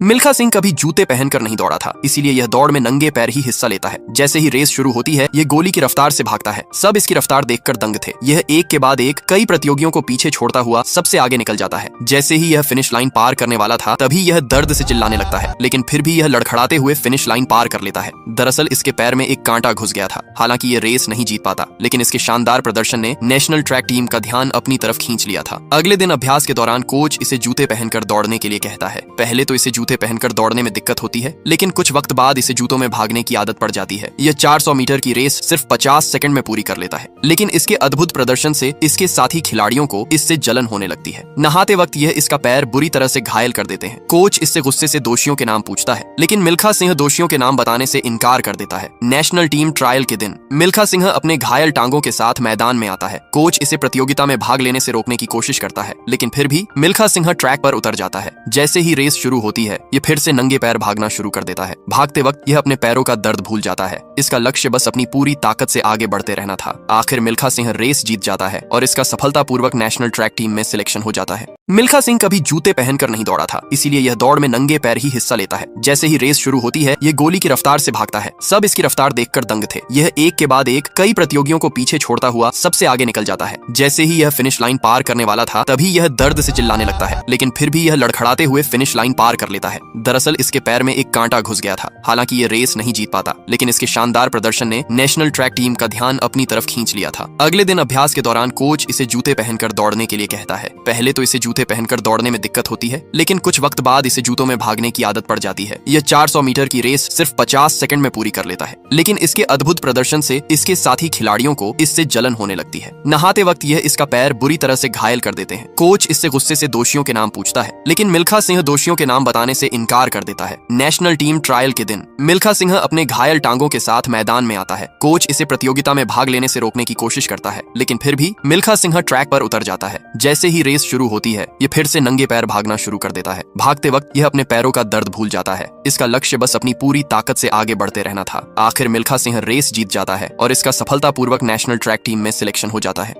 मिल्खा सिंह कभी जूते पहनकर नहीं दौड़ा था, इसीलिए यह दौड़ में नंगे पैर ही हिस्सा लेता है। जैसे ही रेस शुरू होती है, ये गोली की रफ्तार से भागता है। सब इसकी रफ्तार देखकर दंग थे। यह एक के बाद एक कई प्रतियोगियों को पीछे छोड़ता हुआ सबसे आगे निकल जाता है। जैसे ही यह फिनिश लाइन पार करने वाला था, तभी यह दर्द से चिल्लाने लगता है, लेकिन फिर भी यह लड़खड़ाते हुए फिनिश लाइन पार कर लेता है। दरअसल इसके पैर में एक कांटा घुस गया था। हालांकि ये रेस नहीं जीत पाता, लेकिन इसके शानदार प्रदर्शन ने नेशनल ट्रैक टीम का ध्यान अपनी तरफ खींच लिया था। अगले दिन अभ्यास के दौरान कोच इसे जूते पहनकर दौड़ने के लिए कहता है। पहले तो इसे जूते पहनकर दौड़ने में दिक्कत होती है, लेकिन कुछ वक्त बाद इसे जूतों में भागने की आदत पड़ जाती है। यह 400 मीटर की रेस सिर्फ 50 सेकंड में पूरी कर लेता है, लेकिन इसके अद्भुत प्रदर्शन से इसके साथी खिलाड़ियों को इससे जलन होने लगती है। नहाते वक्त यह इसका पैर बुरी तरह से घायल कर देते हैं। कोच इससे गुस्से से दोषियों के नाम पूछता है, लेकिन मिल्खा सिंह दोषियों के नाम बताने से इनकार कर देता है। नेशनल टीम ट्रायल के दिन मिल्खा सिंह अपने घायल टांगों के साथ मैदान में आता है। कोच इसे प्रतियोगिता में भाग लेने से रोकने की कोशिश करता है, लेकिन फिर भी मिल्खा सिंह ट्रैक पर उतर जाता है। जैसे ही रेस शुरू होती है, ये फिर से नंगे पैर भागना शुरू कर देता है। भागते वक्त यह अपने पैरों का दर्द भूल जाता है। इसका लक्ष्य बस अपनी पूरी ताकत से आगे बढ़ते रहना था। आखिर मिल्खा सिंह रेस जीत जाता है और इसका सफलतापूर्वक नेशनल ट्रैक टीम में सिलेक्शन हो जाता है। मिल्खा सिंह कभी जूते पहनकर नहीं दौड़ा था, इसीलिए यह दौड़ में नंगे पैर ही हिस्सा लेता है। जैसे ही रेस शुरू होती है, ये गोली की रफ्तार से भागता है। सब इसकी रफ्तार देखकर दंग थे। यह एक के बाद एक कई प्रतियोगियों को पीछे छोड़ता हुआ सबसे आगे निकल जाता है। जैसे ही यह फिनिश लाइन पार करने वाला था, तभी यह दर्द से चिल्लाने लगता है, लेकिन फिर भी यह लड़खड़ाते हुए फिनिश लाइन पार कर लेता है। दरअसल इसके पैर में एक कांटा घुस गया था। हालांकि ये रेस नहीं जीत पाता, लेकिन इसके शानदार प्रदर्शन ने नेशनल ट्रैक टीम का ध्यान अपनी तरफ खींच लिया था। अगले दिन अभ्यास के दौरान कोच इसे जूते पहनकर दौड़ने के लिए कहता है। पहले तो इसे जूते पहनकर दौड़ने में दिक्कत होती है, लेकिन कुछ वक्त बाद इसे जूतों में भागने की आदत पड़ जाती है। यह 400 मीटर की रेस सिर्फ 50 सेकंड में पूरी कर लेता है, लेकिन इसके अद्भुत प्रदर्शन से इसके साथी खिलाड़ियों को इससे जलन होने लगती है। नहाते वक्त यह इसका पैर बुरी तरह से घायल कर देते हैं। कोच इससे गुस्से से दोषियों के नाम पूछता है, लेकिन मिल्खा सिंह दोषियों के नाम बताने से इनकार कर देता है। नेशनल टीम ट्रायल के दिन मिल्खा सिंह अपने घायल टांगों के साथ मैदान में आता है। कोच इसे प्रतियोगिता में भाग लेने से रोकने की कोशिश करता है, लेकिन फिर भी मिल्खा सिंह ट्रैक पर उतर जाता है। जैसे ही रेस शुरू होती है, ये फिर से नंगे पैर भागना शुरू कर देता है। भागते वक्त यह अपने पैरों का दर्द भूल जाता है। इसका लक्ष्य बस अपनी पूरी ताकत से आगे बढ़ते रहना था। आखिर मिल्खा सिंह रेस जीत जाता है और इसका सफलतापूर्वक नेशनल ट्रैक टीम में सिलेक्शन हो जाता है।